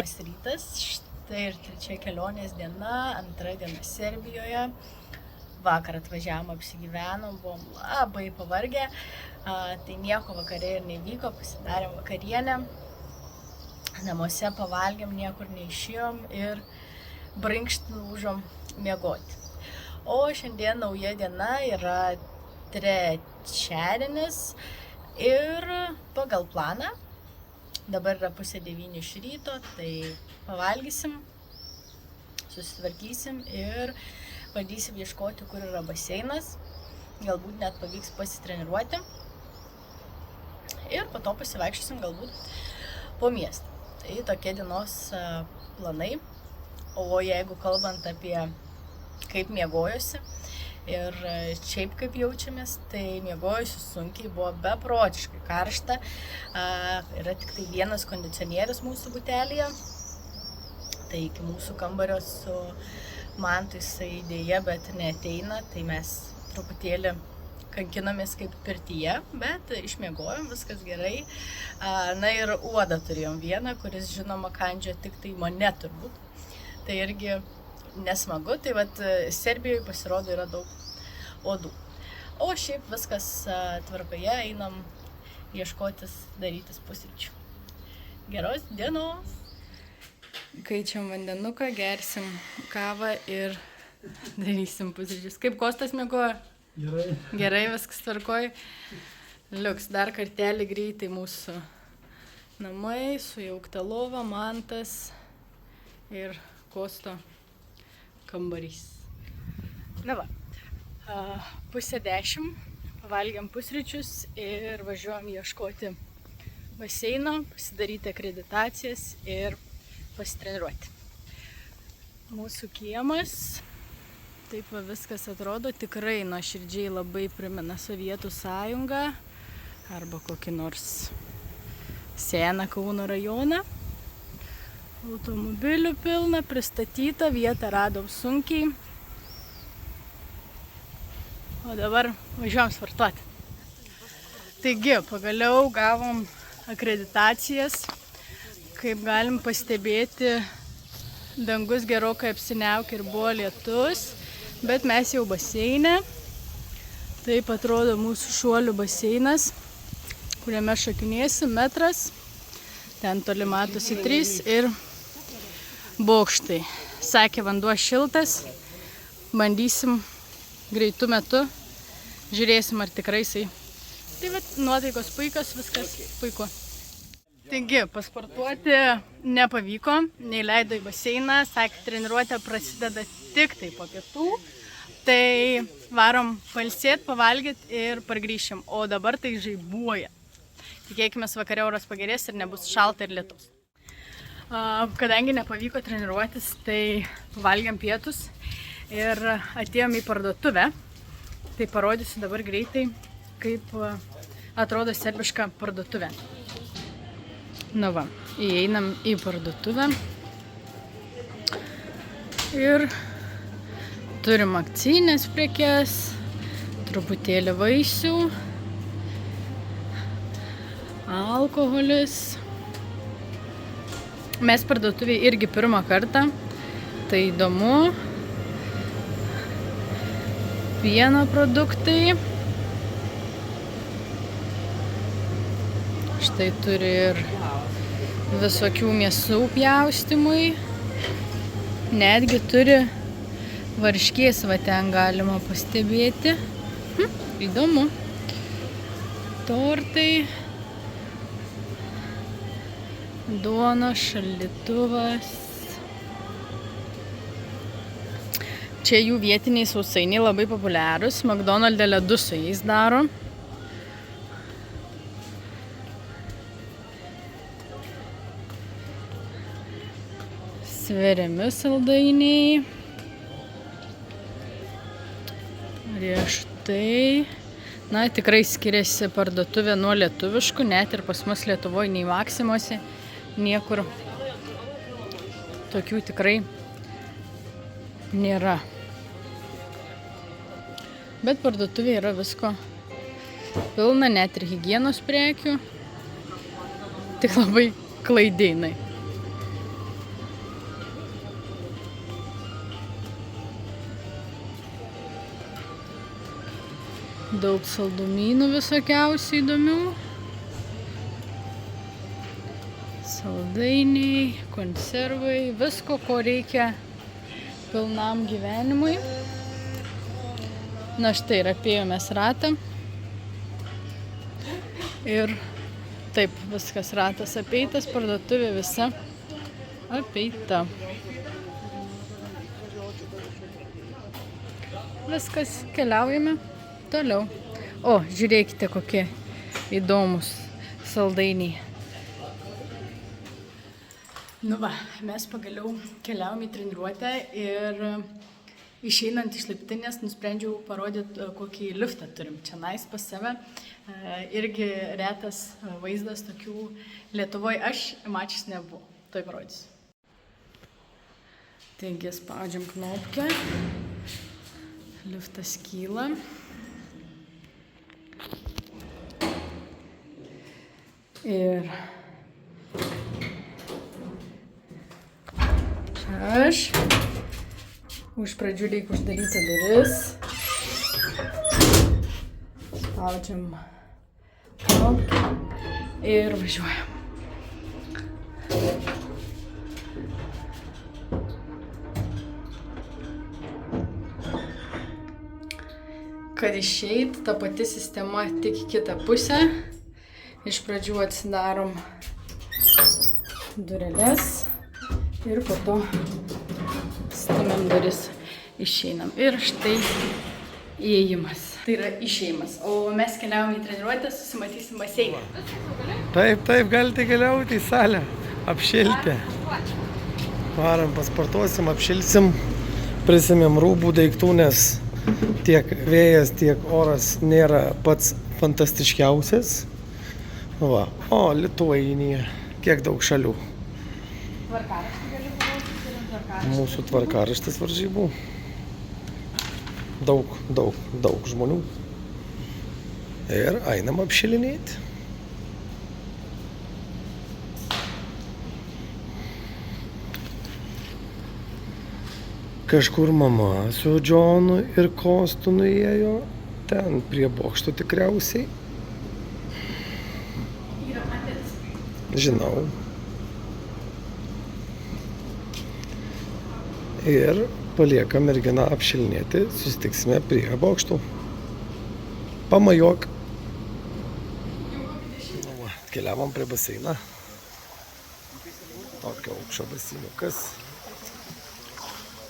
Labas rytas, štai ir 3 kelionės diena, 2 diena Serbijoje. Vakar atvažiavom, apsigyvenom, buvom labai pavargę, tai nieko vakare ir nevyko, pasidarėm vakarienę, namuose pavalgėm, niekur neišėjom ir brinkšt nulūžom miegoti. O šiandien nauja diena, yra trečiadienis ir pagal planą. Dabar yra 8:30 iš ryto, tai pavalgysim, susitvarkysim ir bandysim ieškoti, kur yra baseinas. Galbūt net pavyks pasitreniruoti. Ir po to pasivaikščiosim galbūt po miestą. Tai tokie dienos planai. O jeigu kalbant apie kaip miegojosi ir šiaip kaip jaučiamės, tai miegojosi sunkiai, buvo beprotiškai karšta. Yra tik tai vienas kondicionierius mūsų butelyje. Tai iki mūsų kambario su mantu jisai dėja, bet neateina, tai mes truputėlį kankinamės kaip pirtyje, bet išmiegojom, viskas gerai. Na ir uodą turėjom vieną, kuris žinoma kandžio tik tai mane turbūt. Tai irgi nesmagu, tai vat Serbijoje pasirodo yra daug uodų. O šiaip viskas tvarkoje, einam ieškotis, darytis pusryčių. Geros dienos! Kaičiam vandenuką, gersim kavą ir darysim pusryčius. Kaip Kostas miegojo? Gerai. Gerai, viskas tvarkoj. Liuks, dar kartelį greitai mūsų namai, sujaukta lova, mantas ir Kosto kambarys. Na va, 9:30, pavalgiam pusryčius ir važiuojam ieškoti baseino, pasidaryti akreditacijas ir pasitreniruoti. Mūsų kiemas, taip va viskas atrodo, tikrai nuoširdžiai labai primena Sovietų sąjungą arba kokį nors seną Kauno rajoną. Automobilių pilna, pristatyta, vietą radom sunkiai. O dabar važiuojam sportuoti. Taigi, pagaliau gavom akreditacijas. Kaip galim pastebėti, dangus gerokai apsiniaukė ir buvo lietus, bet mes jau baseine. Taip atrodo mūsų šuolių baseinas, kuriame šokinėsim metras. Ten toli matosi 3 ir bokštai. Sakė, vanduo šiltas, bandysim greitų metu, žiūrėsim ar tikrai jisai. Tai vat, nuotaikos puikios, viskas puiku. Taigi, pasportuoti nepavyko, neįleido į baseiną, sakė, treniruotė prasideda tik tai po pietų. Tai varom pailsėti, pavalgyti ir pargrįšim, o dabar tai žaibuoja. Tikėkime, vakare oras pagerės ir nebus šalta ir lietus. Kadangi nepavyko treniruotis, tai valgiam pietus ir atėjom į parduotuvę. Tai parodysiu dabar greitai, kaip atrodo serbiška parduotuvė. Na va, įeinam į parduotuvę ir turim akcijinės prekes, truputėlį vaisių, alkoholis. Mes parduotuvėje irgi pirmą kartą, tai įdomu. Pieno produktai. Štai turi ir visokių mėsų pjaustymui. Netgi turi varškės, va ten galima pastebėti. Įdomu. Tortai. Duona, šaldytuvas. Čia jų vietiniai sausainiai labai populiarūs. McDonald's ledus su jais daro. Sveriami saldainiai. Riešutai. Na, tikrai skiriasi parduotuvė nuo lietuviškų, net ir pas mus Lietuvoje nei Maksimuose. Niekur tokių tikrai nėra. Bet parduotuvė yra visko pilna, net ir higienos prekių. Tik labai klaidinai. Daug saldumynų visokiausių įdomių. Saldainiai, konservai, visko, ko reikia pilnam gyvenimui. Na štai ir apėjomės ratą. Ir taip, viskas ratas apeitas, parduotuvė visa apeita. Viskas, keliaujame toliau. O, žiūrėkite, kokie įdomus saldainiai. Nu va, mes pagaliau keliaujame į treniruotę ir išeinant iš laiptinės nusprendžiau parodyti, kokį liftą turim čia pas save. Irgi retas vaizdas tokių Lietuvoje aš mačius nebuvau. Tuoj parodysiu. Taigi spaudžiam knopkę. Liftas kyla. Ir aš už pradžių reikia uždaryti duris. Spaudžiam knopkę ir važiuojam. Kad išeit, ta pati sistema tik į kitą pusę. Iš pradžių atsidarom dureles ir po to stumiam duris, išeinam. Ir štai įėjimas. Tai yra išėjimas. O mes keliaujame į treniruotę, susimatysim baseinę. Taip, galite keliauti į salę, apšilti. Varam, pasportuosim, apšilsim, prisimėm rūbų, daiktų, nes tiek vėjas, tiek oras nėra pats fantastiškiausias. Va. O, Lituainija, kiek daug šalių. Tvarkaraštį gali parodyti ir tvarkaraštį. Mūsų tvarkaraštis varžybų. Daug žmonių. Ir einam apšilinėti. Kažkur mama su Džonu ir Kostu nuėjo, ten prie bokšto tikriausiai. Žinau. Ir palieka merginą apšilinėti, susitiksime prie bokštų. Pamajok. Keliavom prie baseiną. Tokio aukščio baseinukas.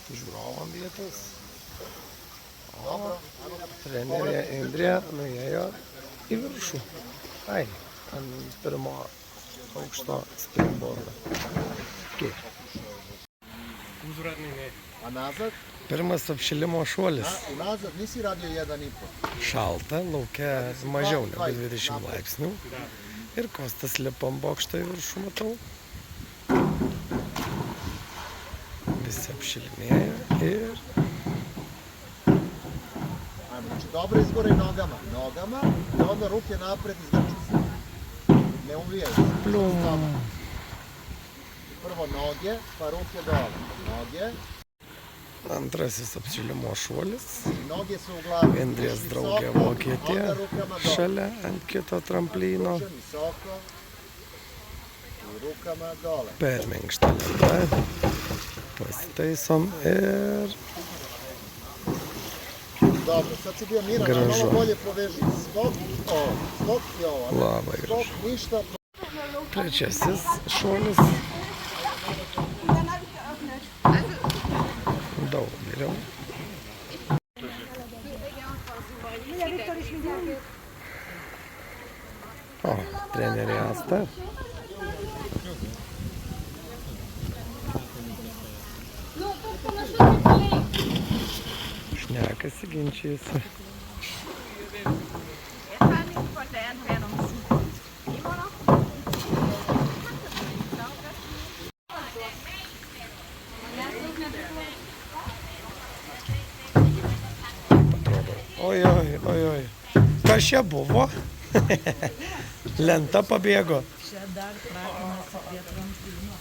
Žiūrovom vietos. O trenerė Indrė nuėjo į viršų. Ant pirmo aukšto springboardo. Pirmas apšilimo šuolis. Šalta, lauke mažiau negu 20 laipsnių. Ir Kostas lipa ant bokšto į viršų, matau. Visi apšilinėja ir... Dobro izgore nogama, i onda ruke napred izdrči se. Ne uvijaj se. Plum. Prvo noge, pa ruke dole. Noge. Antrasis apšilimo šuolis. Noge su u glavi. Indrės draugė vokietė šalia ant kito tramplyno. Visoko. I rukama dole. Per minkštą lentą. Pasitaisom ir... Dobro, sad si bio miran, a malo bolje poveži skok i ovo. Labai Skok, gražu. ništa. Trečiasis šuolis. Daug geriau. O, trenerė Asta. Šnekasi, ginčijasi. Oi. Kas čia buvo? Lenta pabėgo. Čia dar pratinasi prie tramplyno.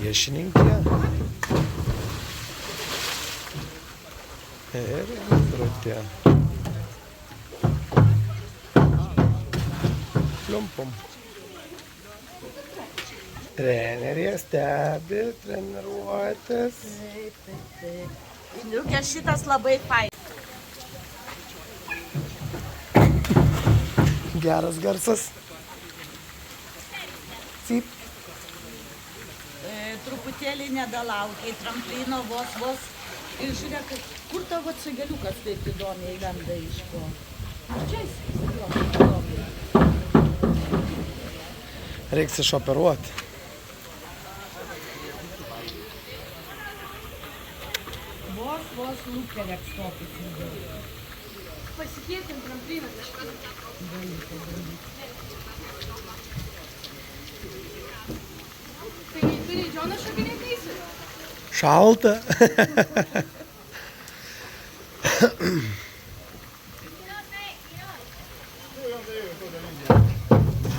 priešininkė. Ir Indrutė. Pliumpum. Trenerė stebi treniruotis. Indriukė, šitas labai fai. Geras garsas. Cyp. Truputėlį nedalaukiai, tramplino vos. Ir žiūrėk, kur tavo cigaliukas taip įdomiai lenda iš ko? Čia jis įdomiai. Reiks išoperuoti. Vos lūkelė stopis. Pasikėtim trampliną kažką. Tai turi Džoną šokinėti? Šalta.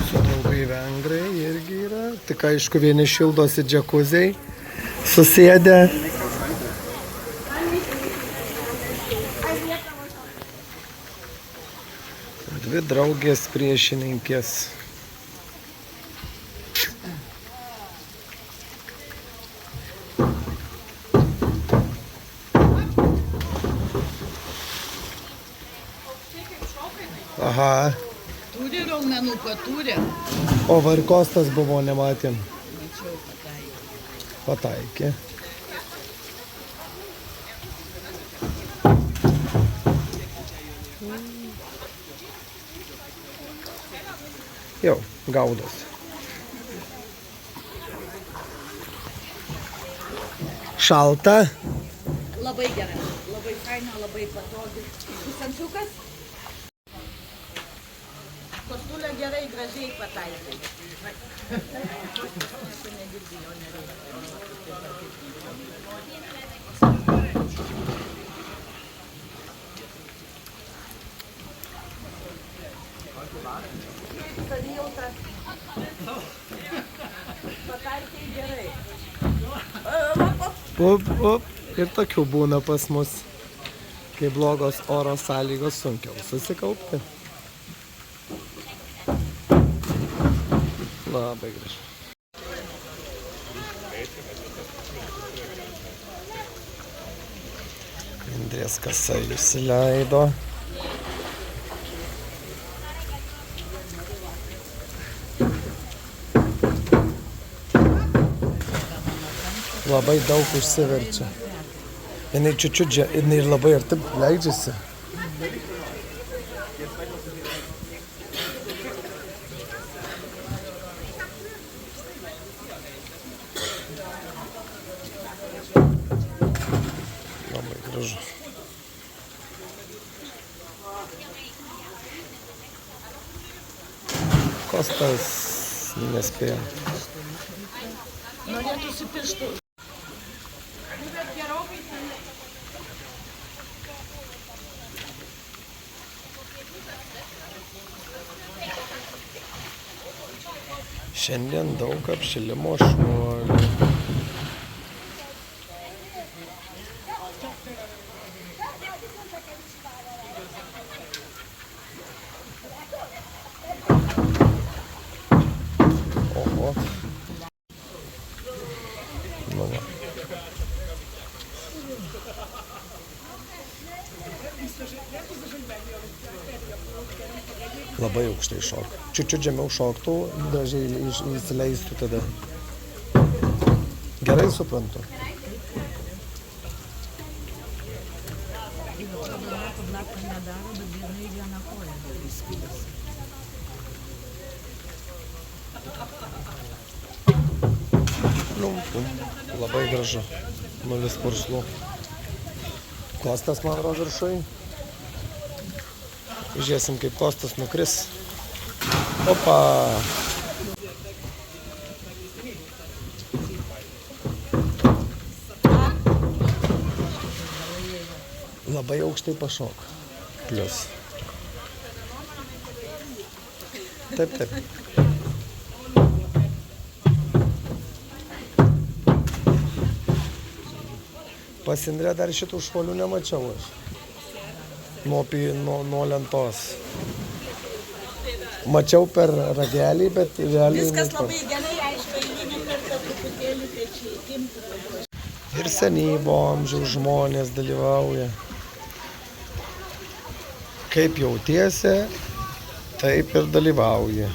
Su draugai vengrai irgi yra. Tik aišku, vieni šildosi džekuziai. Susėdę. Dvi draugės priešininkės. Aha. Turi raumenuką, turi. O Varkostas buvo, nematėm. Mačiau, pataikė. Pataikė. Jau, gaudosi. Šalta. Labai gerai, labai faina, labai patogi. Pusančiukas? Kostulė gerai, gražiai pataikai. Savijauta. Pataikai gerai. Up. Ir tokių būna pas mus, kai blogos oro sąlygos sunkiau susikaupti. Labai gražu. Indrės kasa įsileido. Labai daug užsiverčia. Jinai čiučiudžia, jinai ir labai arti leidžiasi. Labai gražu. Kostas nespėjo. Norėtųsi pirštų. Šiandien daug apšilimo šuolių. Oho. Nu va. Labai aukštai šoka. Čiučiut žemiau šoktų, gražiai įsileistų tada. Gerai suprantu. Labai gražu. 0 purslų. Kostas man rodo viršui. Žiūrėsim, kaip Kostas nukris. Opa! Labai aukštai pašok. Plius. Taip. Pas Indrę dar šitų šuolių nemačiau aš. Nuo lentos. Mačiau per ragelį, bet realiai... Viskas labai gerai, aišku, eilinį kartą truputėlį pečiai imti. Ir senyvo amžiaus žmonės dalyvauja. Kaip jautiesi, taip ir dalyvauja.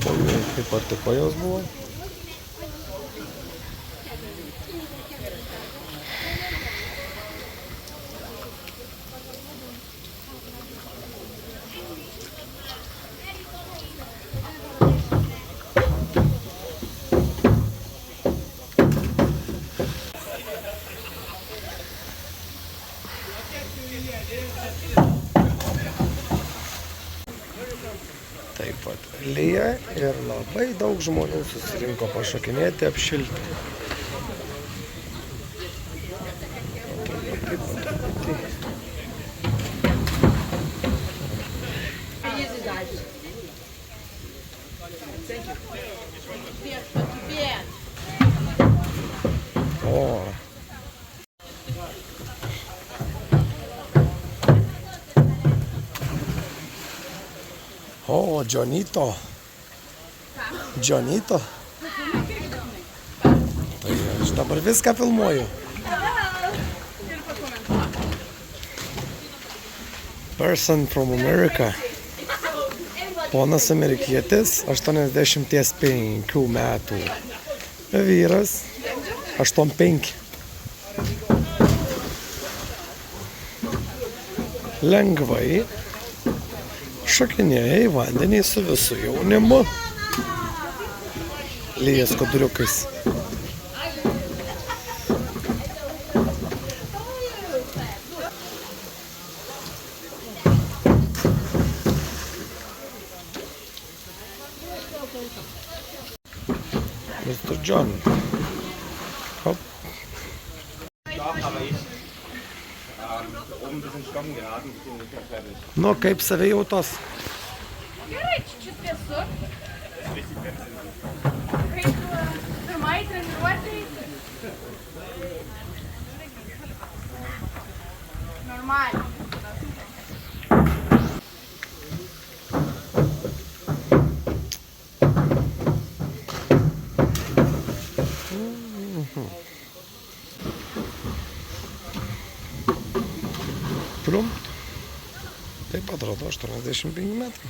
Kaip patiko jos buvo. Taip pat lyja ir labai daug žmonių susirinko pašokinėti, apšilti. O, Džionito. Džionito. Tai aš dabar viską filmuoju. Person from America. Ponas amerikietis, 85 metų. Vyras, 85. Lengvai šokinėja į vandenį su visu jaunimu. Lyja skuduriukais. Mr. John. Hopp. Nu, kaip savijautos? Gerai, čiut vėsu. Kaip pirmai treniruotei. Normaliai. Plumpt. Taip atrodo 85 metrų.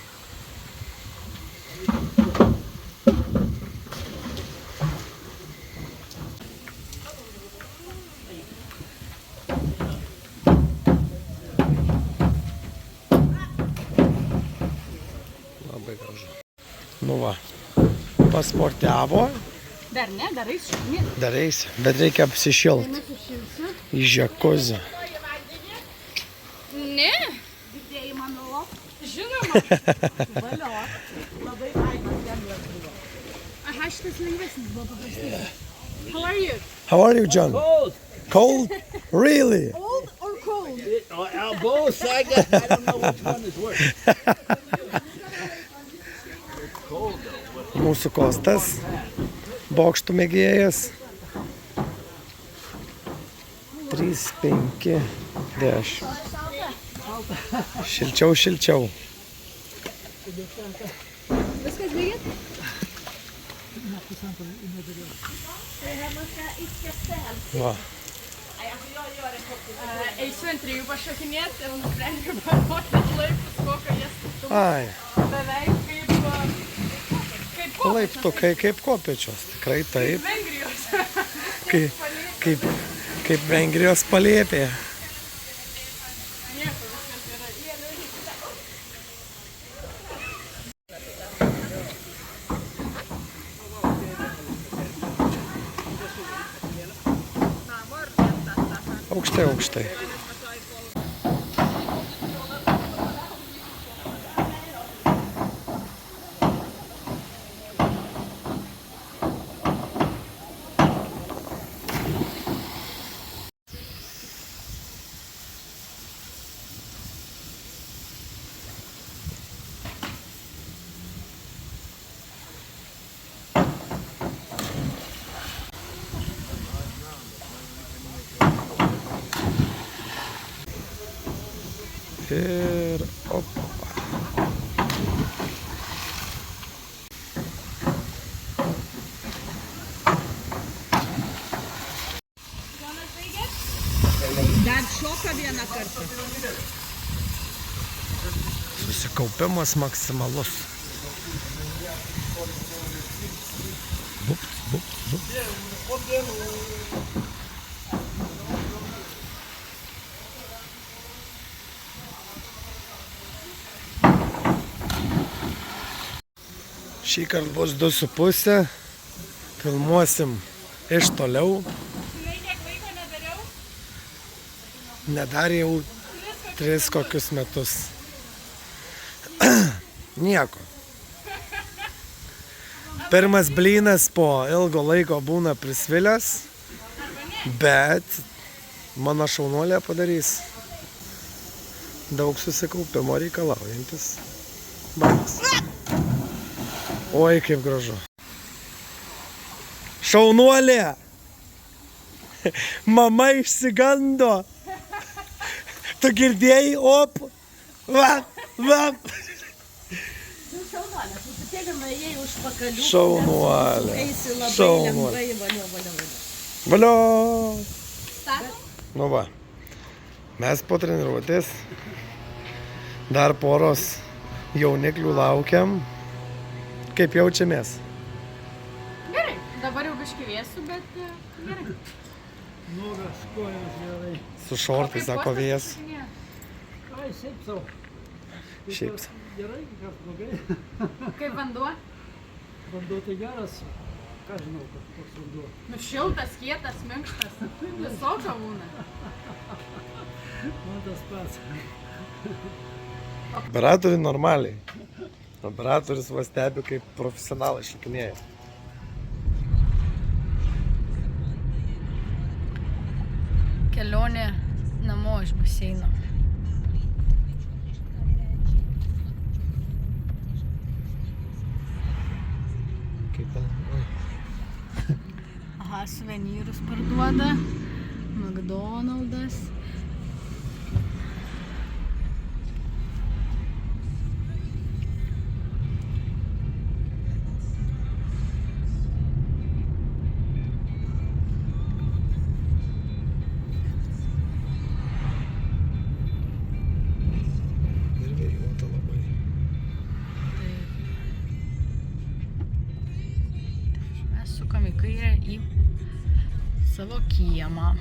Labai gražu. Nu va, pasportiavo. Dar ne, dar eis šokinėti. Dar eis, bet reikia apsišilti. Sušilsiu. Į džakuzį. Ne. Girdėjai mano lop? Žinoma. Valio. Labai fainas lengvas buvo. Aha, šitas lengvesnis buvo paprastai. How are you? How are you, John? Cold. Cold? Really? Old or cold? Both. I don't know which one is worse. Mūsų Kostas, bokštų mėgėjas. 3, 5, 10. Šilčiau, šilčiau. Viskas lygiai? Va. Eisiu ant 3 pašokinėti ir nusprendžiu parodyti laiptus, kokio jie statumas. Ai, Beveik kaip laiptukai kaip kopėčios. Tikrai taip. Vengrijos. Kaip Vengrijos palėpė. Nieko, viskas yra. Aukštai, aukštai. Ir opa. Dar šoka vieną kartą. Susikaupimas maksimalus. Bupt, bupt, bupt. Šįkart bus 2,5. Filmuosim iš toliau. Nedarė jau 3 kokius metus. Nieko. Pirmas blynas po ilgo laiko būna prisvilęs, bet mano šaunuolė padarys daug susikaupimo reikalaujantis balas. Oi, kaip gražu. Šaunuolė! Mama išsigando. Tu girdėjai, op, vap, vap. Šaunuolė, truputėlį nuėjai už pakalių. Šaunuolė. Eisi labai Šaunuolė. lengvai, valio. Valio. Statom? Nu va, mes po treniruotės dar poros jauniklių laukiam. Kaip jaučiamės? Gerai, dabar jau biškį vėsu, bet gerai. Nuogas, kojos gerai. Su šortais, sako vėjas. Ai, šiaip sau. Šiaip sau. Gerai, kas blogai. Kaip vanduo? Vanduo tai geras. Ką žinau, kad koks vanduo. Nu šiltas, kietas, minkštas. Visokio būna. Man tas pats. Operatoriai normaliai. Operatorius va stebi, kaip profesionalai šokinėja. Kelionė namo iš baseino. Kaip ten? Aha, suvenyrus parduoda. McDonald's. Ir vėjuota labai. Mes sukam į kairę į savo kiemą.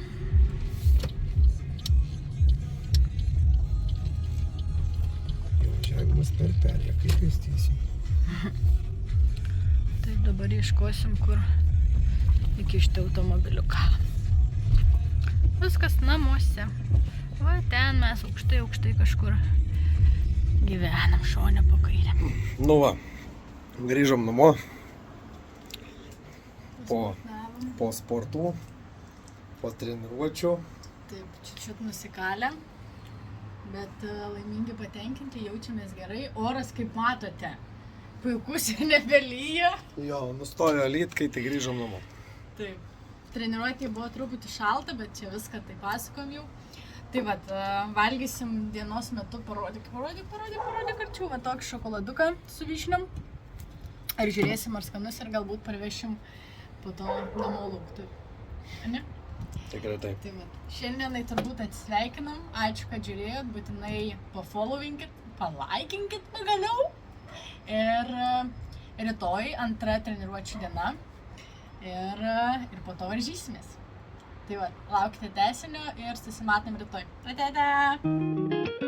Važiavimas per perėją, kaip pėstysim. Taip, dabar ieškosim, kur įkišti automobiliuką. Viskas namuose. Va ten mes aukštai kažkur gyvenam šone po kairę. Nu va, grįžom namo. Po sportų, po treniruočių. Taip, čiut nusikalę, bet laimingi, patenkinti, jaučiamės gerai. Oras, kaip matote, puikus ir nebelyja. Jo, nustojo lyt, kai tik grįžom namo. Taip, treniruotė buvo truputį šalta, bet čia viską tai pasakom jau. Tai vat, valgysim dienos metu, parodyk arčiau, va tokį šokoladuką su vyšniom. Ir žiūrėsim, ar skanus, ir galbūt parvešim po to namo laukti. Ne? Tikrai taip. Tai vat, šiandienai turbūt atsisveikinam. Ačiū, kad žiūrėjot, būtinai pafollowinkit, palaikinkit pagaliau. Ir rytoj antra treniruočių diena. Ir po to varžysimės. Tai va, laukite tęsinio ir susimatom rytoj. Ate!